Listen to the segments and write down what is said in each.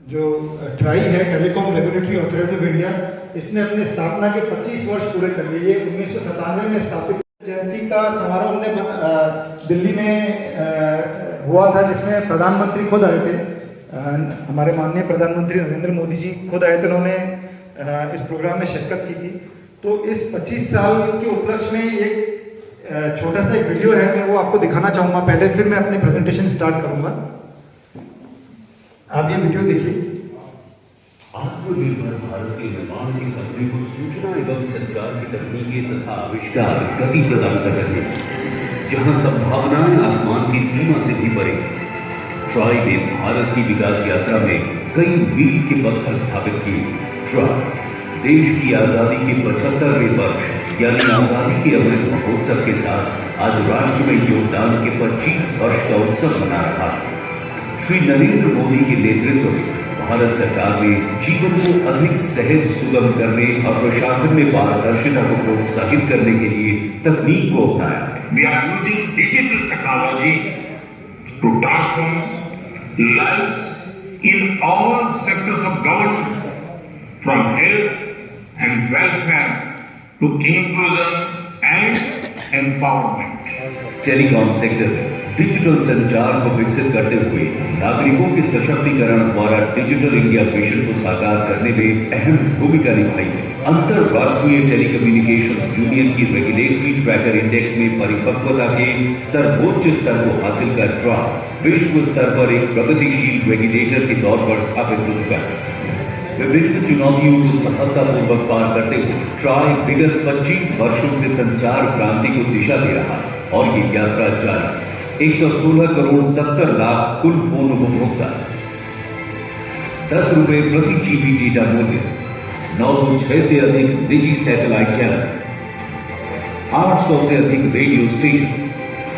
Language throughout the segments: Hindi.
जो ट्राई है telecom regulatory authority of India, इसने अपनी स्थापना के 25 वर्ष पूरे कर लिए। 1997 में स्थापित जयंती का समारोह हमने दिल्ली में हुआ था, जिसमें प्रधानमंत्री खुद आए थे। हमारे माननीय प्रधानमंत्री नरेंद्र मोदी जी खुद आए थे, उन्होंने इस प्रोग्राम में शिरकत की थी। तो इस 25 साल के उपलक्ष्य में एक छोटा सा एक वीडियो है, मैं वो आपको दिखाना चाहूँगा पहले, फिर मैं अपनी प्रेजेंटेशन स्टार्ट करूँगा। आप ये वीडियो देखिए। आत्मनिर्भर भारत के निर्माण के सपने को सूचना एवं संचार की तकनीकें तथा आविष्कार गति प्रदान कर रहे हैं, जहां संभावनाएं आसमान की सीमा से भी परे। ट्राई ने भारत की विकास यात्रा में कई मील के पत्थर स्थापित किए। ट्राई देश की आजादी के 75वें वर्ष यानी आजादी के अमृत महोत्सव के साथ आज राष्ट्र में योगदान के 25 वर्ष का उत्सव मना रहा है। श्री नरेंद्र मोदी के नेतृत्व में भारत सरकार ने जीवन को अधिक सहज सुगम करने और प्रशासन में पारदर्शिता को प्रोत्साहित करने के लिए तकनीक को अपनाया है। We are using digital technology to transform lives in all sectors of governance, from health and welfare to inclusion and empowerment. Telecom sector में डिजिटल संचार को विकसित करते हुए नागरिकों के सशक्तिकरण द्वारा डिजिटल इंडिया मिशन को साकार करने में अहम भूमिका निभाई है। अंतरराष्ट्रीय टेलीकम्युनिकेशंस यूनियन की रेगुलेटरी ट्रैकर इंडेक्स में परिपक्वता के सर्वोच्च स्तर को हासिल कर ट्राई विश्व स्तर पर एक प्रगतिशील रेगुलेटर के तौर पर स्थापित हो चुका है। विभिन्न चुनौतियों को सफलतापूर्वक पार करते हुए ट्राई विगत 25 वर्षों से संचार क्रांति को दिशा दे रहा है और ये यात्रा जारी। 116 करोड़ 70 लाख कुल फोन उपभोक्ता, 10 रुपए प्रति जीबी डेटा मूल्य, 906 से अधिक निजी सैटेलाइट चैनल, 800 से अधिक रेडियो स्टेशन।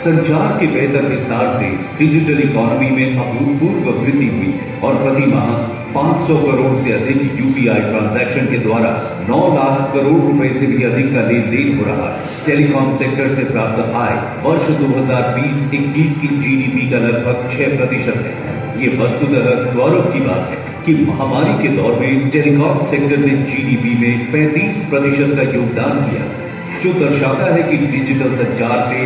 संचार के बेहतर विस्तार से डिजिटल इकोनॉमी में अभूतपूर्व वृद्धि हुई और प्रति माह 500 करोड़ से अधिक यूपीआई ट्रांजैक्शन के द्वारा 9 लाख करोड़ रुपए से भी अधिक का लेन देन हो रहा है। टेलीकॉम सेक्टर से प्राप्त आय वर्ष 2020-21 की जीडीपी का लगभग 6% है। ये वस्तुतः गौरव की बात है कि महामारी के दौर में टेलीकॉम सेक्टर ने जीडीपी में 35% का योगदान किया, जो दर्शाता है कि डिजिटल संचार से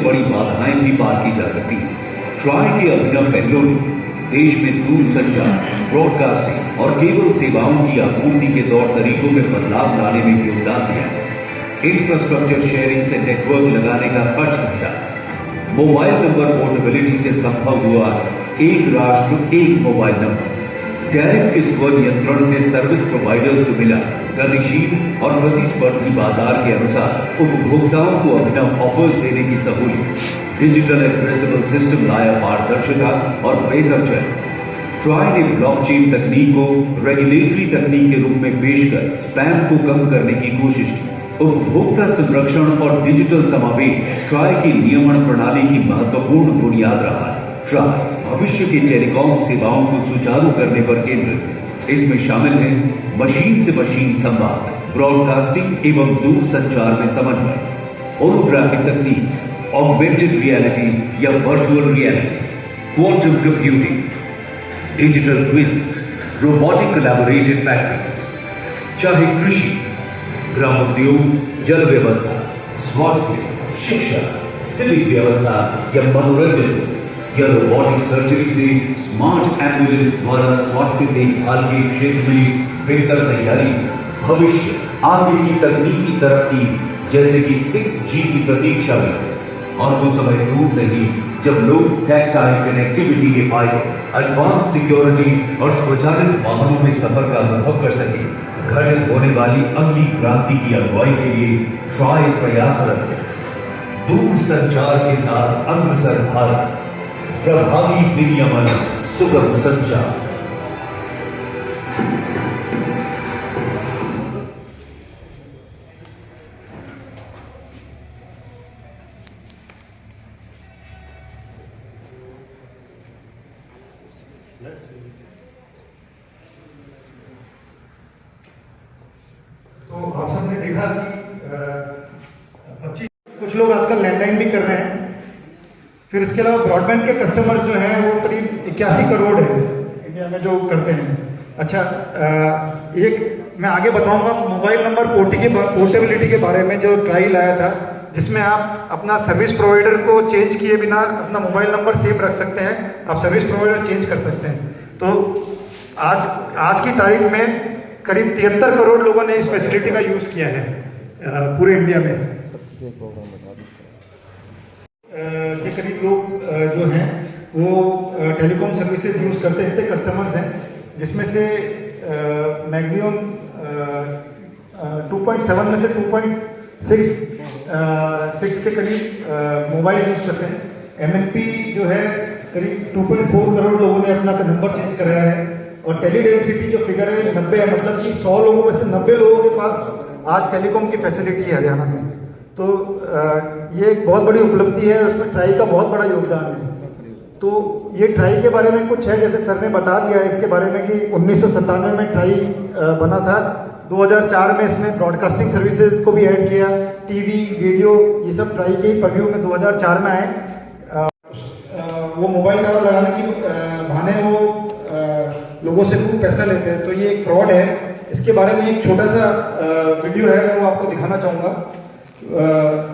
बड़ी बाधाएं भी पार की जा सकती हैं। ट्राई के अभिनव पहलों ने देश में दूर संचार, ब्रॉडकास्टिंग और केबल सेवाओं की आपूर्ति के तौर तरीकों में बदलाव लाने में योगदान दिया है। इंफ्रास्ट्रक्चर शेयरिंग से नेटवर्क लगाने का खर्च घटा, मोबाइल नंबर पोर्टेबिलिटी से संभव हुआ एक राष्ट्र एक मोबाइल नंबर, टैरिफ के स्वनियंत्रण से सर्विस प्रोवाइडर्स को मिला गतिशील और प्रतिस्पर्धी बाजार के अनुसार उपभोक्ताओं को अभिनव ऑफर्स देने की सहूलियत, डिजिटल एड्रेसेबल सिस्टम लाया पारदर्शिता और बेहतर चयन। ट्राई ने ब्लॉकचेन तकनीक को रेगुलेटरी तकनीक के रूप में पेश कर स्पैम को कम करने की कोशिश की। उपभोक्ता संरक्षण और डिजिटल समावेश ट्राई की नियमन प्रणाली की महत्वपूर्ण बुनियाद रहा है। ट्राई भविष्य के टेलीकॉम सेवाओं को सुचारू करने पर केंद्रित है। इसमें शामिल है मशीन से मशीन संवाद, ब्रॉडकास्टिंग एवं दूर संचार में समन्वय, होलोग्राफिक तकनीक, ऑगमेंटेड रियलिटी या virtual reality, quantum computing, digital twins, robotic collaborative factories. चाहे कृषि, ग्रामोद्योग, जल व्यवस्था, स्वास्थ्य, शिक्षा, सिविक व्यवस्था या मनोरंजन या रोबोटिक सर्जरी से स्मार्ट एम्बुलेंस द्वारा स्वास्थ्य देखभाल के क्षेत्र में बेहतर तैयारी। भविष्य आगे की तकनीकी तरक्की जैसे कि 6G की प्रतीक्षा में, और वो समय दूर नहीं जब लोग टैक्टाइल कनेक्टिविटी के फायदे, एडवांस सिक्योरिटी और स्वचालित वाहनों में सफर का अनुभव कर सके। घटित होने वाली अगली क्रांति की अगुवाई के लिए ट्राई प्रयासरत है। दूर संचार के साथ अग्रसर भारत, प्रभावी विनियमन, सुगम संचार। तो आप सबने देखा कि कुछ लोग आजकल लैंडलाइन भी कर रहे हैं। फिर इसके अलावा ब्रॉडबैंड के कस्टमर्स जो हैं वो करीब 81 करोड़ है इंडिया में जो करते हैं। अच्छा, एक मैं आगे बताऊंगा मोबाइल नंबर पोर्टेबिलिटी के बारे में, जो ट्रायल आया था जिसमें आप अपना सर्विस प्रोवाइडर को चेंज किए बिना अपना मोबाइल नंबर सेम रख सकते हैं, आप सर्विस प्रोवाइडर चेंज कर सकते हैं। तो आज की तारीख में करीब 73 करोड़ लोगों ने इस फैसिलिटी का यूज़ किया है पूरे इंडिया में। से करीब लोग जो हैं वो टेलीकॉम सर्विसेज यूज़ करते हैं, इतने कस्टमर्स हैं जिसमें से मैक्सिमम 2.7 में से 2.6 के करीब मोबाइल यूज़ करते हैं। MNP जो है करीब 2.4 करोड़ लोगों ने अपना नंबर चेंज कराया है, और टेली डेंसिटी जो फिगर है 90 है, मतलब कि 100 लोगों में से 90 लोगों के पास आज टेलीकॉम की फैसिलिटी है हरियाणा में। तो ये एक बहुत बड़ी उपलब्धि है, उसमें ट्राई का बहुत बड़ा योगदान है। तो ये ट्राई के बारे में कुछ है, जैसे सर ने बता दिया है इसके बारे में कि 1997 में ट्राई बना था, 2004 में इसमें ब्रॉडकास्टिंग सर्विसेज को भी ऐड किया, टीवी रेडियो ये सब ट्राई के परव्यू में 2004 में आए। वो मोबाइल टावर लगाने की बहाने वो लोगों से खूब पैसा लेते हैं, तो ये एक फ्रॉड है। इसके बारे में एक छोटा सा वीडियो है, मैं वो आपको दिखाना चाहूँगा।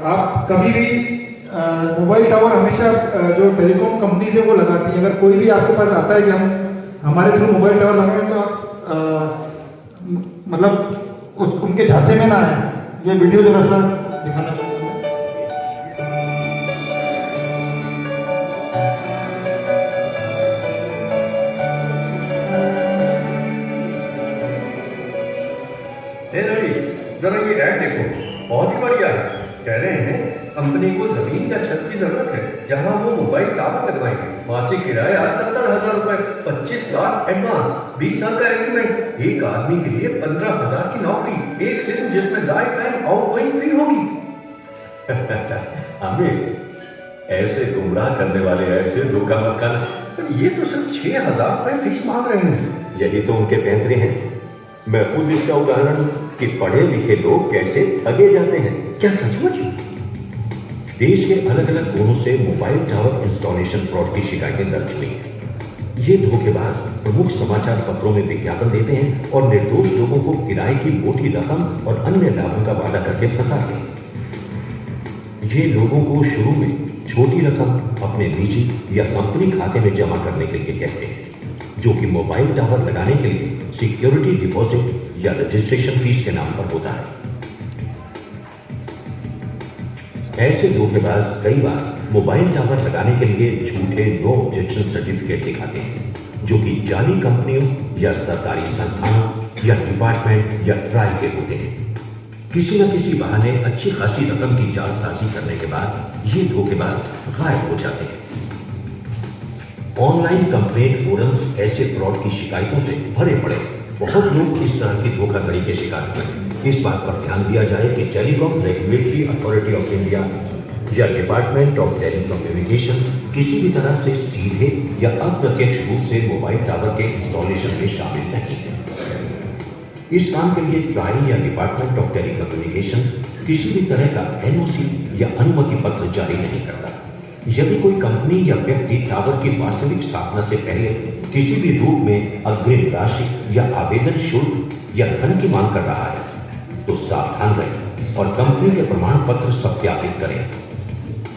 आप कभी भी मोबाइल टावर हमेशा जो टेलीकॉम कंपनी है वो लगाती है। अगर कोई भी आपके पास आता है कि हम हमारे थ्रू मोबाइल टावर लगाएं, तो आप मतलब उनके झांसे में ना आए। ये वीडियो जरा सा दिखाना चाहूँगा। जरा ये ऐड देखो, बहुत ही बढ़िया है। कह रहे हैं कंपनी को जमीन या छत की जरूरत है जहां वो मोबाइल टावर लगवाएंगे। मासिक किराया 70,000 रुपए, 25 लाख एडवांस, 20 साल का एग्रीमेंट, एक आदमी के लिए 15,000 की नौकरी, एक सिम जिसमें लाइफ टाइम आउटगोइंग फ्री होगी। अमित, ऐसे गुमराह करने वाले ऐड से धोखा मत खाना। पर ये तो सिर्फ 6,000 रुपए फीस मांग रहे हैं। यही तो उनके पैंतरे हैं। मैं खुद इसका उदाहरण हूं कि पढ़े लिखे लोग कैसे ठगे जाते हैं। क्या सचमुच? देश के अलग अलग कोनों से मोबाइल टावर इंस्टॉलेशन फ्रॉड की शिकायतें दर्ज हुई हैं। ये धोखेबाज प्रमुख समाचार पत्रों में विज्ञापन देते हैं और निर्दोष लोगों को किराए की मोटी रकम और अन्य लाभों का वादा करके फंसाते हैं। ये लोगों को शुरू में छोटी रकम अपने निजी या कंपनी खाते में जमा करने के लिए कहते हैं, जो कि मोबाइल टावर लगाने के लिए सिक्योरिटी डिपॉजिट या रजिस्ट्रेशन फीस के नाम पर होता है। ऐसे धोखेबाज कई बार मोबाइल टावर लगाने के लिए झूठे नो ऑब्जेक्शन सर्टिफिकेट दिखाते हैं, जो कि जाली कंपनियों या सरकारी संस्थानों या डिपार्टमेंट या ट्राई के होते हैं। किसी न किसी बहाने अच्छी खासी रकम की जालसाजी करने के बाद ये धोखेबाज गायब हो जाते हैं। ऑनलाइन कंप्लेंट फोरम्स ऐसे फ्रॉड की शिकायतों से भरे पड़े। बहुत लोग इस तरह की धोखाधड़ी के शिकार हुए। इस बात पर ध्यान दिया जाए कि telecom regulatory authority of India या डिपार्टमेंट ऑफ टेलीकम्युनिकेशन किसी भी तरह से सीधे या अप्रत्यक्ष रूप से मोबाइल टावर के इंस्टॉलेशन में शामिल नहीं है। इस काम के लिए ट्राई या डिपार्टमेंट ऑफ टेलीकम्युनिकेशन किसी भी तरह का एनओसी या अनुमति पत्र जारी नहीं करता। यदि कोई कंपनी या व्यक्ति टावर की वास्तविक स्थापना से पहले किसी भी रूप में अग्रिम राशि या आवेदन शुल्क या धन की मांग कर रहा है, तो सावधान रहें और कंपनी के प्रमाण पत्र सत्यापित करें।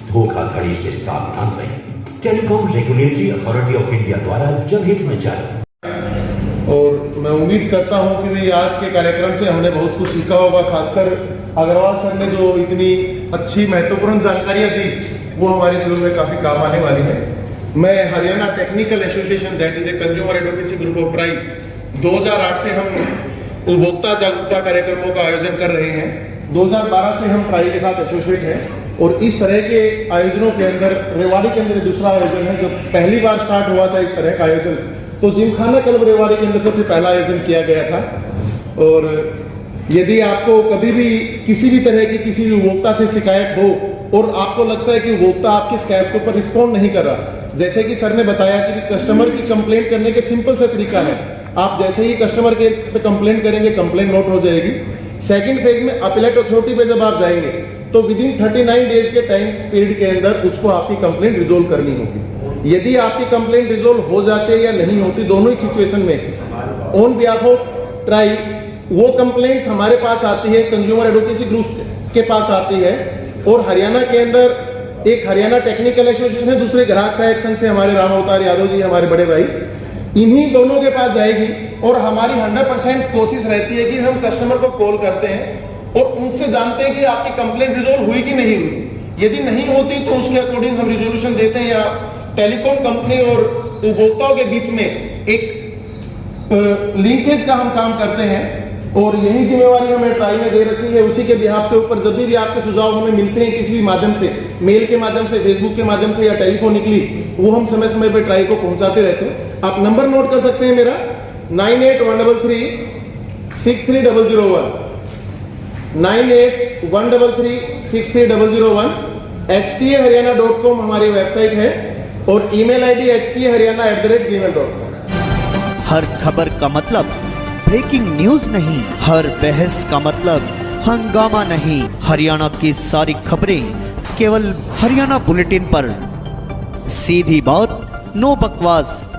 धोखाधड़ी से सावधान रहें। Telecom regulatory authority of India द्वारा जनहित में जारी। और मैं उम्मीद करता हूं कि भाई आज के कार्यक्रम से हमने बहुत कुछ सीखा होगा। खासकर अग्रवाल सर ने जो इतनी अच्छी महत्वपूर्ण जानकारियां दी, वो हमारे जीवन में काफी काम आने वाली है। मैं Haryana technical association, that is a consumer advocacy group of try, 2008 से हम उपभोक्ता जागरूकता कार्यक्रमों का आयोजन कर रहे हैं। 2012 से हम ट्राई के साथ एसोसिएट हैं और इस तरह के आयोजनों के अंदर रेवाड़ी के अंदर दूसरा आयोजन है जो पहली बार स्टार्ट हुआ था। इस तरह का आयोजन तो जिमखाना क्लब रेवाड़ी के अंदर सबसे पहला आयोजन किया गया था। और यदि आपको कभी भी किसी भी तरह की किसी भी उपभोक्ता से शिकायत हो और आपको लगता है कि उपभोक्ता आपकी शिकायत के ऊपर रिस्पॉन्ड नहीं कर रहा, जैसे कि सर ने बताया कि कस्टमर की कंप्लेंट करने के सिंपल सा तरीका है। आप जैसे ही कस्टमर केयर पे कंप्लेंट करेंगे, कंप्लेंट नोट हो जाएगी। सेकंड फेज में अपीलेट अथॉरिटी पे जब आप जाएंगे तो विद इन 39 डेज के टाइम पीरियड के अंदर उसको आपकी कंप्लेंट रिजोल्व करनी होगी। यदि आपकी कंप्लेंट रिजोल्व हो जाती है या नहीं होती, दोनों ही सिचुएशन में ऑन बिहाफ ऑफ ट्राई वो कंप्लेंट्स हमारे पास आती है, कंज्यूमर एडवोकेसी ग्रुप के पास आती है, और हरियाणा के अंदर एक हरियाणा टेक्निकल एसोसिएशन है, दूसरे ग्राहक सहायक संघ से हमारे राम अवतार यादव जी हमारे बड़े भाई, इन्हीं दोनों के पास जाएगी। और हमारी 100% कोशिश रहती है कि हम कस्टमर को कॉल करते हैं और उनसे जानते हैं कि आपकी कंप्लेंट रिजोल्व हुई कि नहीं हुई। यदि नहीं होती तो उसके अकॉर्डिंग हम रिजोल्यूशन देते हैं, या टेलीकॉम कंपनी और उपभोक्ताओं के बीच में एक लिंकेज का हम काम करते हैं, और यही जिम्मेवारी हमें ट्राई ने दे रखी है। उसी के बिहाफ के ऊपर जब भी आपके सुझाव हमें मिलते हैं किसी भी माध्यम से, मेल के माध्यम से, फेसबुक के माध्यम से या टेलीफोनिकली, वो हम समय समय पर ट्राई को पहुंचाते रहते हैं। आप नंबर नोट कर सकते हैं मेरा 9813 63001, 9813 HTAHaryana.com हमारी वेबसाइट है, और ईमेल आईडी HTAHaryana@gmail.com। हर खबर का मतलब ब्रेकिंग न्यूज नहीं, हर बहस का मतलब हंगामा नहीं। हरियाणा की सारी खबरें केवल हरियाणा बुलेटिन पर। सीधी बात, नो बकवास।